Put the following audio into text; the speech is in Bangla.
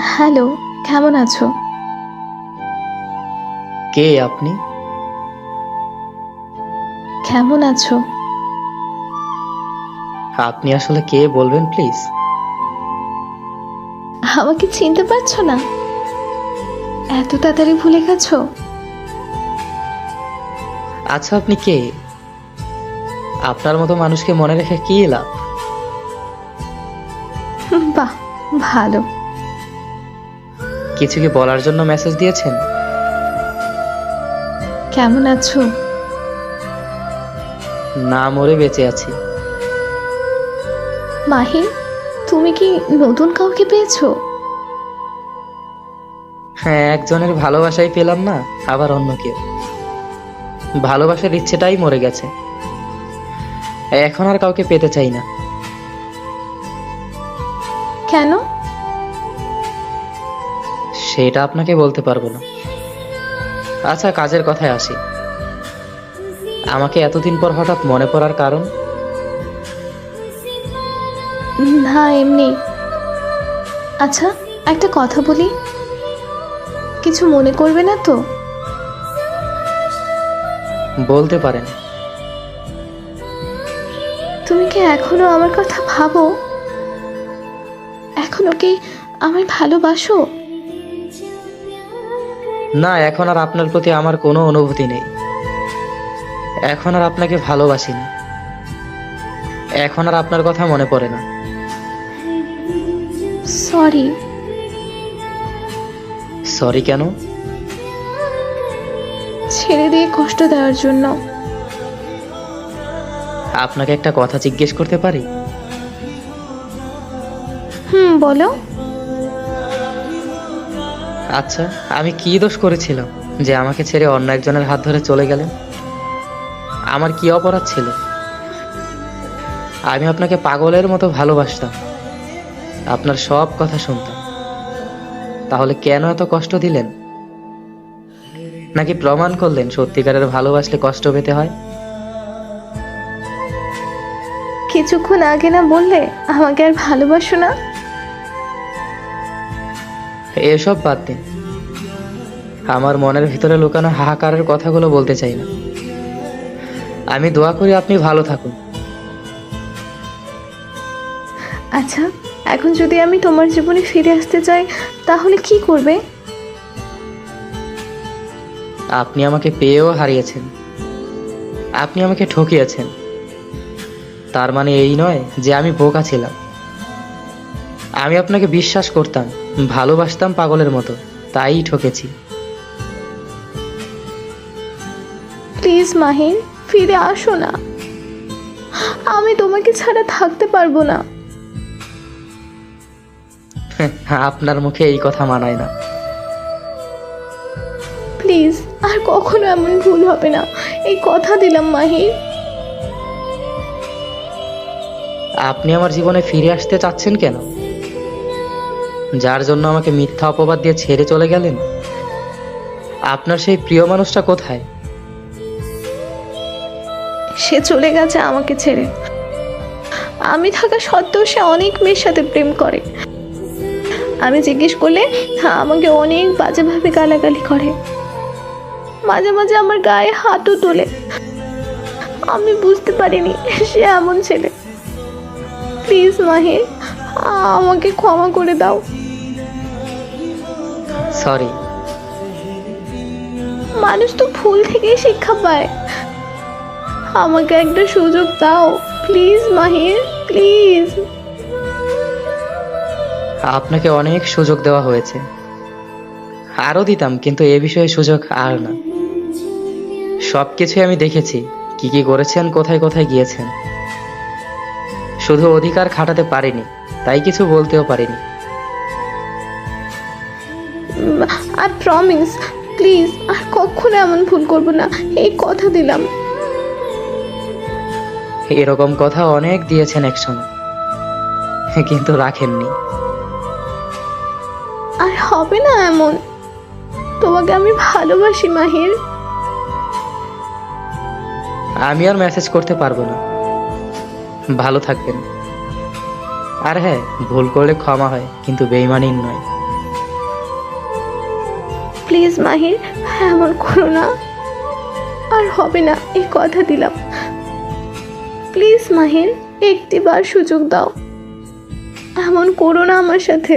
হ্যালো, কেমন আছো? কে আপনি? কেমন আছো? আপনি আসলে কে বলবেন প্লিজ? আমাকে চিনতে পারছো না? এত তাড়াতাড়ি ভুলে গেছো? আচ্ছা, আপনি কে? আপনার মতো মানুষকে মনে রেখে কি লাভ? বাহ, ভালো। কিছু কি বলার জন্য মেসেজ দিয়েছেন? কেমন আছো? না মরে বেঁচে আছি। মাহিন, তুমি কি নতুন কাউকে পেয়েছো? হ্যাঁ, একজনের ভালোবাসাই পেলাম না, আবার অন্য কেউ। ভালোবাসার ইচ্ছেটাই মরে গেছে। এখন আর কাউকে পেতে চাই না। কেন? সেটা আপনাকে বলতে পারবো না। আচ্ছা, কাজের কথায় আসি। আমাকে এতদিন পর হঠাৎ মনে পড়ার কারণ? না, এমনি। আচ্ছা, একটা কথা বলি, কিছু মনে করবে না তো? বলতে পারেন। তুমি কি এখনো আমার কথা ভাবো? এখনো কি আমায় ভালোবাসো? না, এখন আর আপনার প্রতি আমার কোনো অনুভূতি নেই। এখন আর আপনাকে ভালোবাসি না। এখন আর আপনার কথা মনে পড়ে না। সরি। সরি কেন? ছেড়ে দিয়ে কষ্ট দেওয়ার জন্য। আপনাকে একটা কথা জিজ্ঞেস করতে পারি? বলো। আচ্ছা, আমি কি দোষ করেছিলাম যে আমাকে ছেড়ে অন্য একজনের হাত ধরে চলে গেলেন? আমার কি অপরাধ ছিল? আমি আপনাকে পাগলের মতো ভালোবাসতাম, আপনার সব কথা শুনতাম। তাহলে কেন এত কষ্ট দিলেন? নাকি প্রমাণ করলেন সত্যিকারের ভালোবাসলে কষ্ট পেতে হয়? কিছুক্ষণ আগে না বললে আমাকে আর ভালোবাসো না? এসব বাদ দিন। আমার মনের ভিতরে লুকানো হাহাকারের কথাগুলো বলতে চাই না। আমি দোয়া করি আপনি ভালো থাকুন। আচ্ছা, এখন যদি আমি তোমার জীবনে ফিরে আসতে চাই তাহলে কি করবে? আপনি আমাকে পেয়েও হারিয়েছেন। আপনি আমাকে ঠকিয়েছেন। তার মানে এই নয় যে আমি বোকা ছিলাম। আমি আপনাকে বিশ্বাস করতাম, ভালোবাসতাম পাগলের মতো, তাই ঠকেছি। প্লিজ মাহিন, ফিরে আসো না। আমি তোমাকে ছাড়া থাকতে পারবো না। আপনার মুখে এই কথা মানায় না। প্লিজ, আর কখনো এমন ভুল হবে না, এই কথা দিলাম মাহির। আপনি আমার জীবনে ফিরে আসতে চাচ্ছেন কেন? যার জন্য আমাকে মিথ্যা অপবাদ দিয়ে ছেড়ে চলে গেলেন? আপনার সেই প্রিয় মানুষটা কোথায়? সে চলে গেছে আমাকে ছেড়ে। আমি থাকা সত্ত্বেও সে অনেক মেয়ের সাথে প্রেম করে। আমি জিজ্ঞেস করলে আমাকে অনেক বাজেভাবে গালাগালি করে। মাঝে মাঝে আমার গায়ে হাতও তোলে। আমি বুঝতে পারিনি সে এমন ছেলে। প্লিজ মাহির, আমাকে ক্ষমা করে দাও। সরি। মানুষ তো ভুল থেকেই শিক্ষা পায়। আমাকে একটা সুযোগ দাও প্লিজ মাহির, প্লিজ। আপনাকে অনেক সুযোগ দেওয়া হয়েছে, আরও দিতাম, কিন্তু এ বিষয়ে সুযোগ আর না। সবকিছুই আমি দেখেছি, কি কি করেছেন, কোথায় কোথায় গিয়েছেন। শুধু অধিকার খাটাতে পারিনি, তাই কিছু বলতেও পারিনি। আই প্রমিস, প্লিজ আর কখনো এমন ভুল করবো না, এই কথা দিলাম। এরকম কথা অনেক দিয়েছেন একসময়, কিন্তু রাখেননি। আর হবে না এমন। তোমাকে আমি ভালোবাসি মাহির। আমি আর মেসেজ করতে পারবো না। ভালো থাকবেন। আর হ্যাঁ, ভুল করলে ক্ষমা হয়, কিন্তু বেইমানি নয়। প্লিজ মাহির, এমন করো না, আর হবে না, এই কথা দিলাম। প্লিজ মাহির, একটিবার সুযোগ দাও, এমন করো না আমার সাথে।